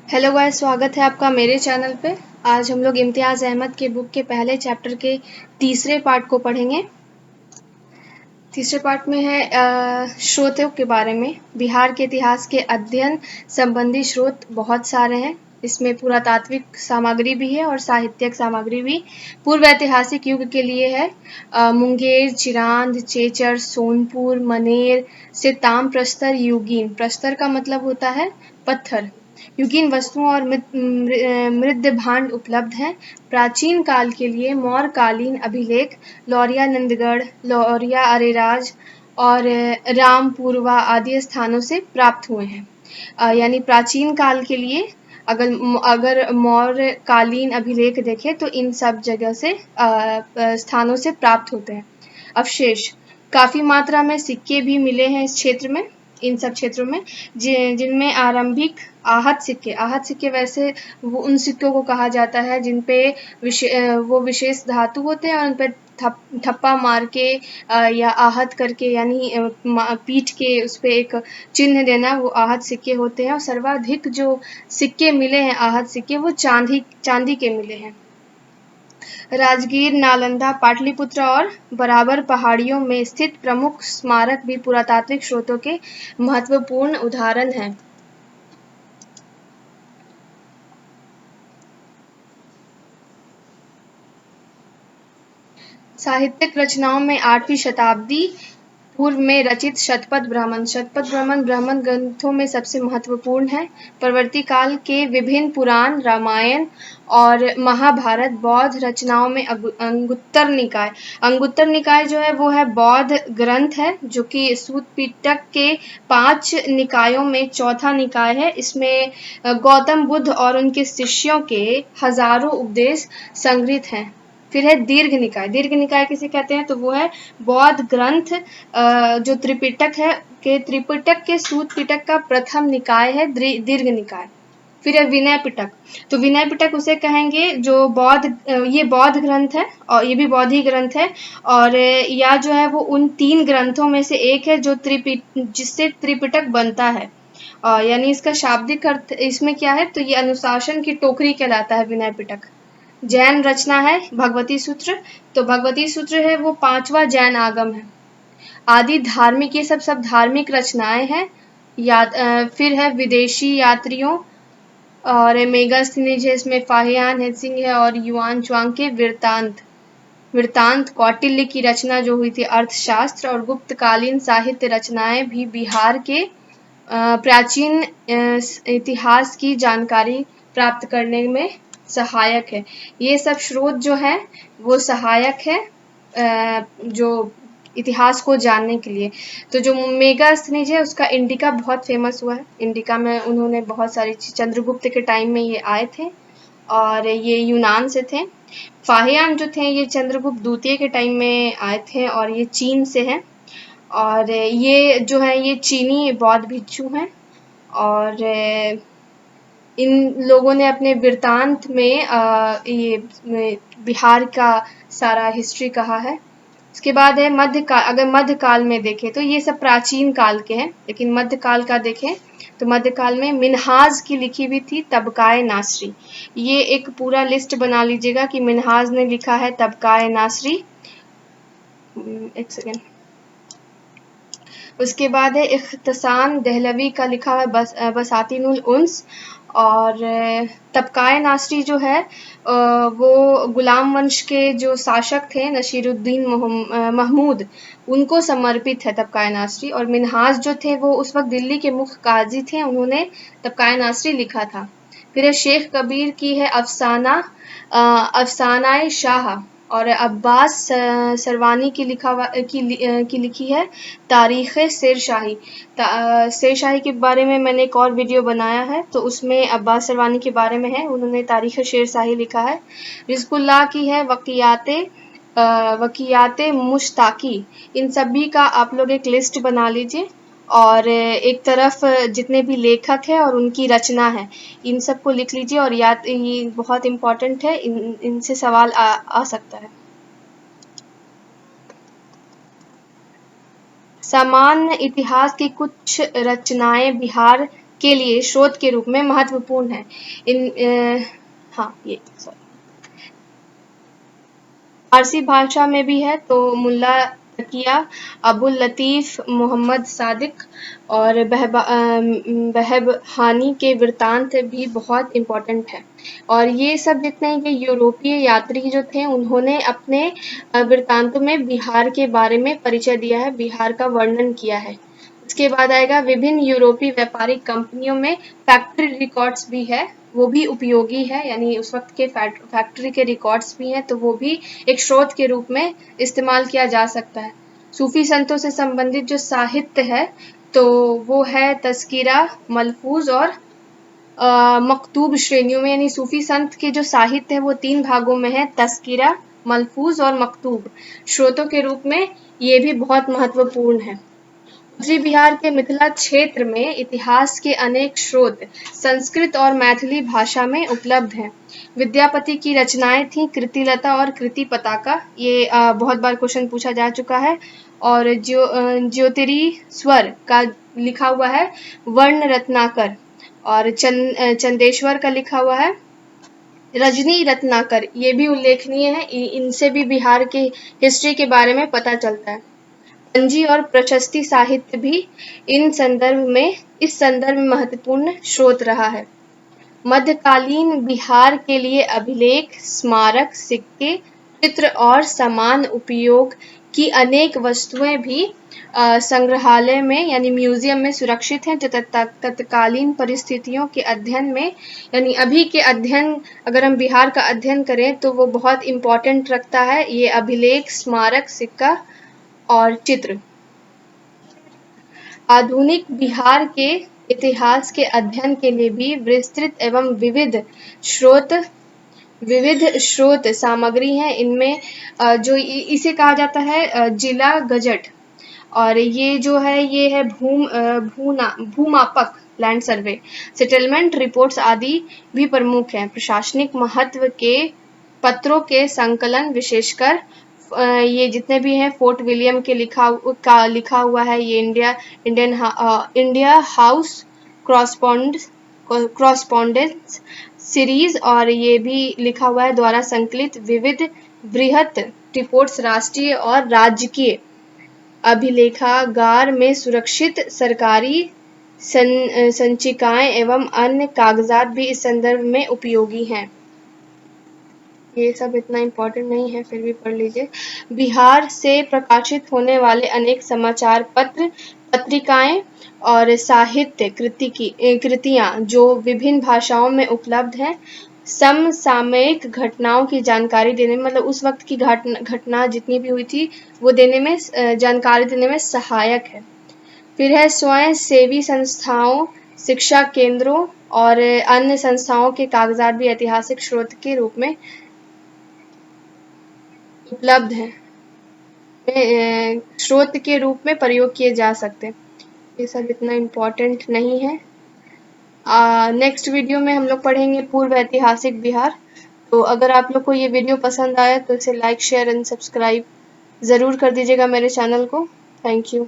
Hello guys, स्वागत है आपका मेरे चैनल पे। आज हम लोग इम्तियाज़ अहमद के बुक के पहले चैप्टर के तीसरे पार्ट को पढ़ेंगे। तीसरे पार्ट में है स्रोतों के बारे में। बिहार के इतिहास के अध्ययन संबंधी स्रोत बहुत सारे हैं। इसमें पुरातात्विक सामग्री भी है और साहित्यिक सामग्री भी। पूर्व ऐतिहासिक युग के लिए है मुंगेर, चिरांद, चेचर, सोनपुर, मनेर से ताम प्रस्तर युगीन। प्रस्तर का मतलब होता है पत्थर। युगीन वस्तुओं और मृद भांड उपलब्ध हैं। प्राचीन काल के लिए मौर्यकालीन अभिलेख लौरिया-नंदगढ़, लौरिया अरेराज और रामपुरवा आदि स्थानों से प्राप्त हुए हैं। यानी प्राचीन काल के लिए अगर मौर्यकालीन अभिलेख देखें तो इन सब जगह से स्थानों से प्राप्त होते हैं। अवशेष काफी मात्रा में सिक्के भी मिले हैं इस क्षेत्र में, इन सब क्षेत्रों में, जिनमें आरंभिक आहत सिक्के वैसे वो उन सिक्कों को कहा जाता है जिन पे वो विशेष धातु होते हैं और उन पे ठप्पा मार के या आहत करके यानी पीट के उस पे एक चिन्ह देना, वो आहत सिक्के होते हैं। और सर्वाधिक जो सिक्के मिले हैं आहत सिक्के, वो चांदी के मिले हैं। राजगीर, नालंदा, पाटलिपुत्र और बराबर पहाड़ियों में स्थित प्रमुख स्मारक भी पुरातात्विक स्रोतों के महत्वपूर्ण उदाहरण हैं। साहित्यिक रचनाओं में 8वीं शताब्दी पूर्व में रचित शतपथ ब्राह्मण ब्राह्मण ग्रंथों में सबसे महत्वपूर्ण है। परवर्ती काल के विभिन्न पुराण, रामायण और महाभारत बौद्ध रचनाओं में अंगुत्तर निकाय जो है वो है बौद्ध ग्रंथ है, जो कि सूत पिटक के 5 निकायों में चौथा निकाय है। इसमें गौतम बुद्ध और उनके शिष्यों के हजारों उपदेश संग्रहित हैं। फिर है दीर्घ निकाय किसे कहते हैं, तो वो है बौद्ध ग्रंथ जो त्रिपिटक के सूत पिटक का प्रथम निकाय है दीर्घ निकाय। फिर है विनय पिटक, तो विनय पिटक उसे कहेंगे जो ये बौद्ध ग्रंथ है और ये भी बौद्ध ही ग्रंथ है। और या जो है वो उन 3 ग्रंथों में से एक है जो जिससे त्रिपिटक बनता है। यानी इसका शाब्दिक अर्थ इसमें क्या है, तो ये अनुशासन की टोकरी कहलाता है विनय पिटक। जैन रचना है भगवती सूत्र, तो भगवती सूत्र है वो 5वां जैन आगम है। आदि धार्मिक, ये सब धार्मिक रचनाएं हैं। फिर है विदेशी यात्रियों और मेगास्थनीज है, इसमें फाहियान हेत्सिंग है और युआन च्वांग के वृत्तांत। कौटिल्य की रचना जो हुई थी अर्थशास्त्र और गुप्तकालीन साहित्य रचनाएं भी बिहार के प्राचीन इतिहास की जानकारी प्राप्त करने में सहायक है। ये सब स्रोत जो है वो सहायक है जो इतिहास को जानने के लिए। तो जो मेगास्थनीज है उसका इंडिका बहुत फेमस हुआ है। इंडिका में उन्होंने बहुत सारी चंद्रगुप्त के टाइम में ये आए थे और ये यूनान से थे। फाहियान जो थे ये चंद्रगुप्त द्वितीय के टाइम में आए थे और ये चीन से हैं। और ये जो है ये चीनी बौद्ध भिक्षु हैं। और इन लोगों ने अपने वृत्तांत में ये बिहार का सारा हिस्ट्री कहा है। इसके बाद है मध्यकाल। अगर मध्यकाल में देखें तो ये सब प्राचीन काल के हैं, लेकिन मध्यकाल का देखें तो मध्यकाल में मिन्हाज की लिखी हुई थी तबकाए नासरी। ये एक पूरा लिस्ट बना लीजिएगा कि मिन्हाज ने लिखा है तबकाए नासरी। एक सेकेंड। उसके बाद है इख्तिसाम दहलवी का लिखा हुआ बसातीनुल उन्स। और तबकाए नासरी जो है वो गुलाम वंश के जो शासक थे नसीरुद्दीन महमूद, उनको समर्पित है तबकाए नासरी। और मिन्हाज जो थे वो उस वक्त दिल्ली के मुख्य काजी थे, उन्होंने तबकाए नासरी लिखा था। फिर शेख कबीर की है अफसानाए शाह और अब्बास सरवानी की लिखी है तारीख़ शेरशाही। शेरशाही के बारे में मैंने एक और वीडियो बनाया है, तो उसमें अब्बास सरवानी के बारे में है, उन्होंने तारीख़ शेरशाही लिखा है। रिज़्कुल्लाह की है वक़ियाते मुश्ताकी। इन सभी का आप लोग एक लिस्ट बना लीजिए और एक तरफ जितने भी लेखक हैं और उनकी रचना है, इन सबको लिख लीजिए। और ये बहुत इम्पोर्टेंट है, इनसे सवाल आ सकता है। सामान्य इतिहास की कुछ रचनाएं बिहार के लिए स्रोत के रूप में महत्वपूर्ण है। हाँ ये फारसी भाषा में भी है, तो मुल्ला तकिया, अबुल लतीफ़ मोहम्मद सादिक और बहबहानी के वृत्तांत भी बहुत इम्पोर्टेंट है। और ये सब जितने ये यूरोपीय यात्री जो थे उन्होंने अपने वृत्तांतों में बिहार के बारे में परिचय दिया है, बिहार का वर्णन किया है। उसके बाद आएगा विभिन्न यूरोपीय व्यापारिक कंपनियों में फैक्ट्री रिकॉर्ड्स भी है, वो भी उपयोगी है, यानी उस वक्त के फैक्ट्री के रिकॉर्ड्स भी हैं, तो वो भी एक स्रोत के रूप में इस्तेमाल किया जा सकता है। सूफी संतों से संबंधित जो साहित्य है तो वो है तस्कीरा, मलफूज और मकतूब श्रेणियों में, यानी सूफी संत के जो साहित्य है वो 3 भागों में है, तस्कीरा, मलफूज और मकतूब। स्रोतों के रूप में ये भी बहुत महत्वपूर्ण है। उत्तरी बिहार के मिथिला क्षेत्र में इतिहास के अनेक स्रोत संस्कृत और मैथिली भाषा में उपलब्ध हैं। विद्यापति की रचनाएं थीं कृतिलता और कृति पताका, ये बहुत बार क्वेश्चन पूछा जा चुका है। और ज्योतिरीश्वर का लिखा हुआ है वर्ण रत्नाकर, और चंदेश्वर का लिखा हुआ है रजनी रत्नाकर, ये भी उल्लेखनीय है। इनसे भी बिहार के हिस्ट्री के बारे में पता चलता है। पंजी और प्रशस्ति साहित्य भी इस संदर्भ में महत्वपूर्ण स्रोत रहा है। मध्यकालीन बिहार के लिए अभिलेख, स्मारक, सिक्के, चित्र और समान उपयोग की अनेक वस्तुएं भी संग्रहालय में यानी म्यूजियम में सुरक्षित हैं, जो तत्कालीन परिस्थितियों के अध्ययन में यानी अभी के अध्ययन, अगर हम बिहार का अध्ययन करें तो वो बहुत इम्पोर्टेंट रखता है ये अभिलेख, स्मारक, सिक्का और चित्र। आधुनिक बिहार के इतिहास के अध्ययन के लिए भी विस्तृत एवं विविध स्रोत सामग्री है। इनमें जो इसे कहा जाता है जिला गजट, और ये जो है ये है भूमापक लैंड सर्वे, सेटलमेंट रिपोर्ट्स आदि भी प्रमुख हैं। प्रशासनिक महत्व के पत्रों के संकलन, विशेषकर ये जितने भी हैं फोर्ट विलियम के लिखा हुआ है, ये इंडिया हाउस क्रॉसपॉन्डेंस सीरीज, और ये भी लिखा हुआ है द्वारा संकलित विविध बृहत रिपोर्ट्स राष्ट्रीय और राजकीय अभिलेखागार में सुरक्षित सरकारी संचिकाएं एवं अन्य कागजात भी इस संदर्भ में उपयोगी हैं। ये सब इतना इम्पोर्टेंट नहीं है, फिर भी पढ़ लीजिए। बिहार से प्रकाशित होने वाले अनेक समाचार पत्र, पत्रिकाएं और साहित्य कृतियां जो विभिन्न भाषाओं में उपलब्ध हैं, समसामयिक घटनाओं की जानकारी देने में, मतलब उस वक्त की घटना जितनी भी हुई थी वो देने में, जानकारी देने में सहायक है। फिर है स्वयं सेवी संस्थाओं, शिक्षा केंद्रों और अन्य संस्थाओं के कागजात भी ऐतिहासिक स्रोत के रूप में उपलब्ध है, स्रोत के रूप में प्रयोग किए जा सकते हैं। ये सब इतना इम्पोर्टेंट नहीं है। नेक्स्ट वीडियो में हम लोग पढ़ेंगे पूर्व ऐतिहासिक बिहार। तो अगर आप लोग को ये वीडियो पसंद आया तो इसे लाइक, शेयर एंड सब्सक्राइब ज़रूर कर दीजिएगा मेरे चैनल को। Thank you.